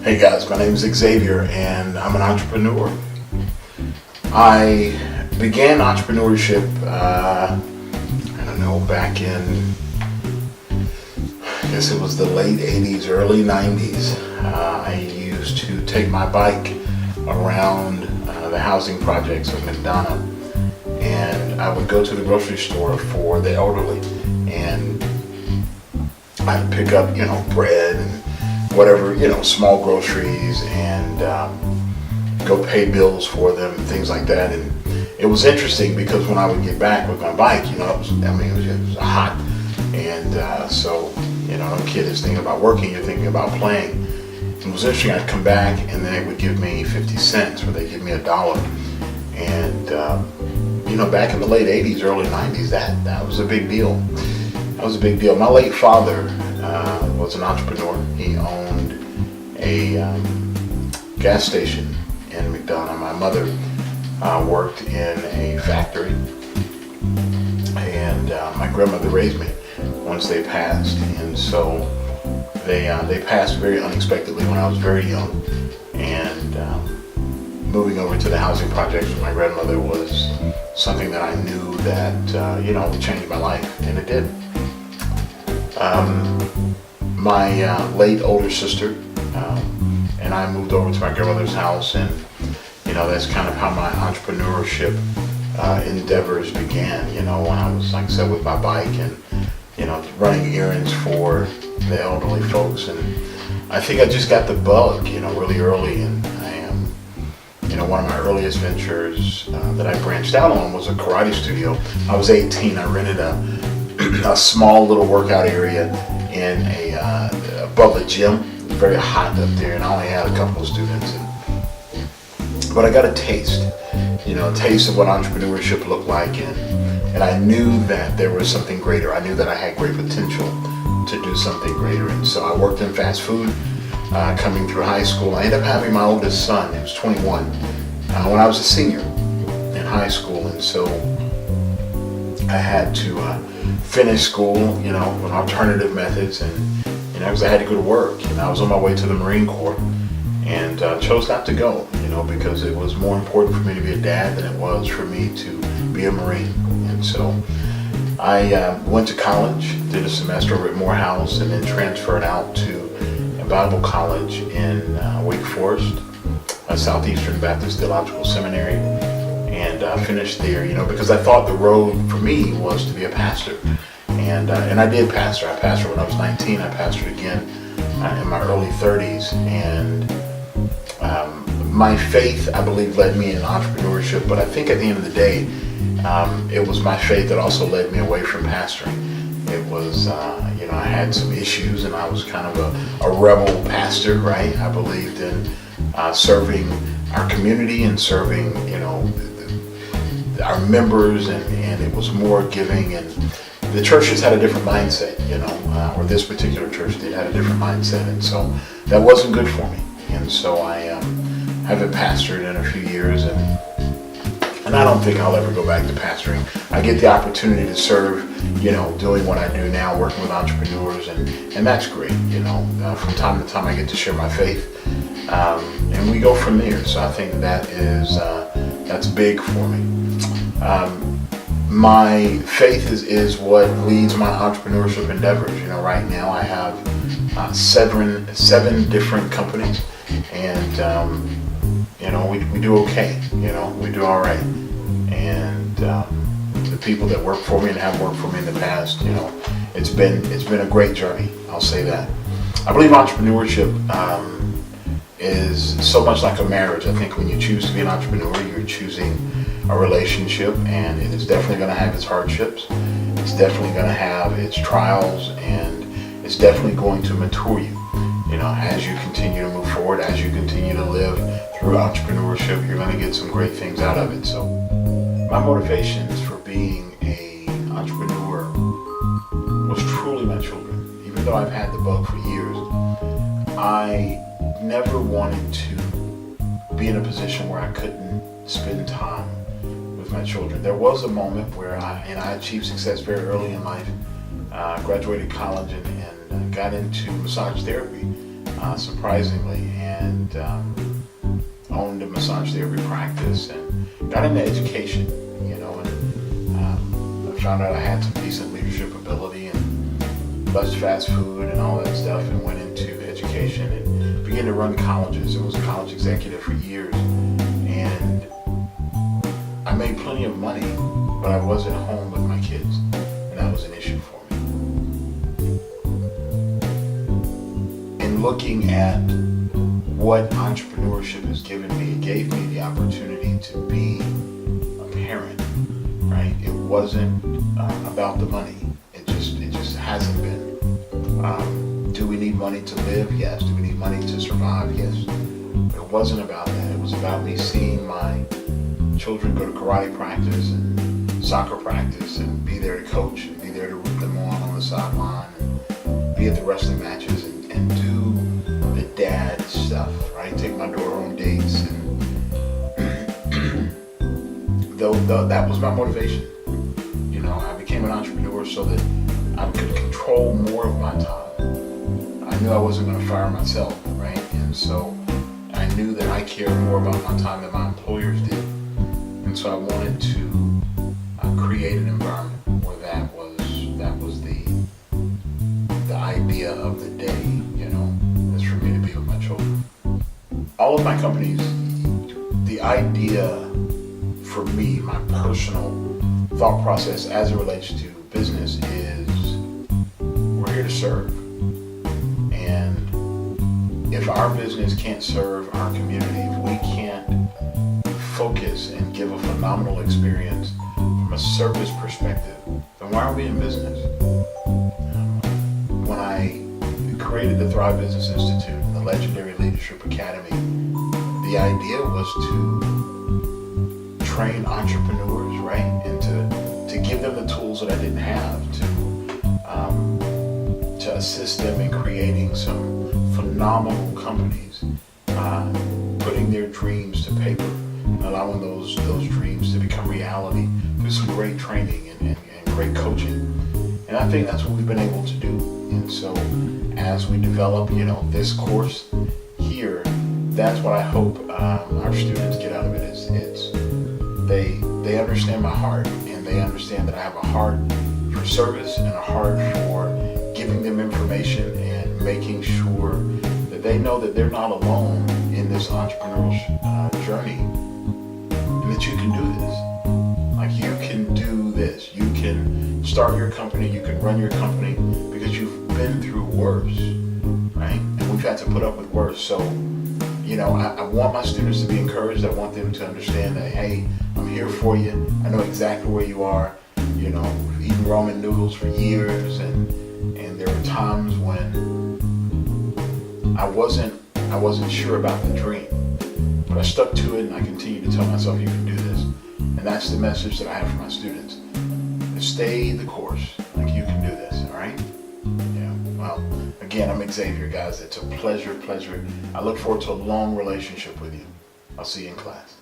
Hey guys, my name is Xavier and I'm an entrepreneur. I began entrepreneurship, back in, I guess it was the late 80s, early 90s. I used to take my bike around the housing projects of McDonough, and I would go to the grocery store for the elderly, and I'd pick up, bread and whatever, small groceries, and go pay bills for them, things like that. And it was interesting because when I would get back with my bike, it was hot, and so a kid is thinking about working, you're thinking about playing. It was interesting. I'd come back and they would give me 50 cents, or they give me $1, and back in the late 80s, early 90s, that was a big deal. That was a big deal. My late father was an entrepreneur. He owned a gas station in McDonough. My mother worked in a factory, and my grandmother raised me once they passed. And so they passed very unexpectedly when I was very young. And moving over to the housing projects with my grandmother was something that I knew that would change my life, and it did. My late older sister and I moved over to my grandmother's house, and that's kind of how my entrepreneurship endeavors began. When I was, like I said, with my bike and running errands for the elderly folks, and I think I just got the bug, really early. And one of my earliest ventures that I branched out on was a karate studio. I was 18. I rented a small little workout area in above a gym. It was very hot up there, and I only had a couple of students. But I got a taste of what entrepreneurship looked like, and I knew that there was something greater. I knew that I had great potential to do something greater, and so I worked in fast food. Coming through high school, I ended up having my oldest son. He was 21 when I was a senior in high school, and so I had to finish school, with alternative methods, and because I had to go to work, and I was on my way to the Marine Corps, and chose not to go, because it was more important for me to be a dad than it was for me to be a Marine. And so I went to college, did a semester over at Morehouse, and then transferred out to a Bible college in Wake Forest, Southeastern Baptist Theological Seminary, and finished there, because I thought the road for me was to be a pastor. And I did pastor. I pastored when I was 19. I pastored again in my early 30s. And my faith, I believe, led me in entrepreneurship. But I think at the end of the day, it was my faith that also led me away from pastoring. It was, I had some issues, and I was kind of a rebel pastor, right? I believed in serving our community and serving, our members, and it was more giving. And the church just had a different mindset, or this particular church did had a different mindset, and so that wasn't good for me. And so I haven't pastored in a few years, and I don't think I'll ever go back to pastoring. I get the opportunity to serve, doing what I do now, working with entrepreneurs, and that's great. From time to time I get to share my faith, and we go from there. So I think that's big for me. My faith is what leads my entrepreneurship endeavors. Right now I have seven different companies, and we do okay. We do all right. And the people that work for me and have worked for me in the past, it's been a great journey. I'll say that. I believe entrepreneurship is so much like a marriage. I think when you choose to be an entrepreneur, you're choosing a relationship, and it is definitely going to have its hardships. It's definitely going to have its trials, and it's definitely going to mature you. As you continue to move forward, as you continue to live through entrepreneurship, you're going to get some great things out of it. So my motivations for being an entrepreneur was truly my children. Even though I've had the bug for years, I never wanted to be in a position where I couldn't spend time with my children. There was a moment where I achieved success very early in life. Graduated college and got into massage therapy. surprisingly, and owned a massage therapy practice and got into education, and I found out I had some decent leadership ability and left fast food and all that stuff and went into education and began to run colleges and was a college executive for years. And I made plenty of money, but I wasn't home with my kids, and that was an issue for me. In looking at what entrepreneurship has given me, it gave me the opportunity to be a parent, right? It wasn't about the money. It just hasn't been. Do we need money to live? Yes. Do we need money to survive? Yes. But it wasn't about that. It was about me seeing my children go to karate practice and soccer practice and be there to coach and be there to root them on the sideline and be at the wrestling matches and do the dad stuff, right? Take my daughter on dates, and though that was my motivation. I became an entrepreneur so that I could control more of my time. I knew I wasn't going to fire myself, right? And so I knew that I cared more about my time than my employers did. And so I wanted to create an environment where that was the idea of the day, is for me to be with my children. All of my companies, the idea for me, my personal thought process as it relates to business is we're here to serve. And if our business can't serve our community, if we can't focus and give a phenomenal experience from a service perspective, then why are we in business? When I created the Thrive Business Institute, the legendary Leadership Academy, the idea was to train entrepreneurs, right? And to give them the tools that I didn't have, to assist them in creating some phenomenal companies, putting their dreams to paper, and allowing those dreams to become reality through some great training and great coaching. And I think that's what we've been able to do. And so as we develop, this course here, that's what I hope our students get out of it. It's they understand my heart, and they understand that I have a heart for service and a heart for giving them information and making sure that they know that they're not alone in this entrepreneurial journey, and that you can do this. Like, you can do this. You can start your company. You can run your company because you've been through worse, right? And we've had to put up with worse. So, I want my students to be encouraged. I want them to understand that, hey, I'm here for you. I know exactly where you are. Eating ramen noodles for years, and there were times when I wasn't sure about the dream, but I stuck to it, and I continue to tell myself, you can do this. And that's the message that I have for my students. Stay the course. Like, you can do this, all right? Yeah. Well, again, I'm Xavier, guys. It's a pleasure. I look forward to a long relationship with you. I'll see you in class.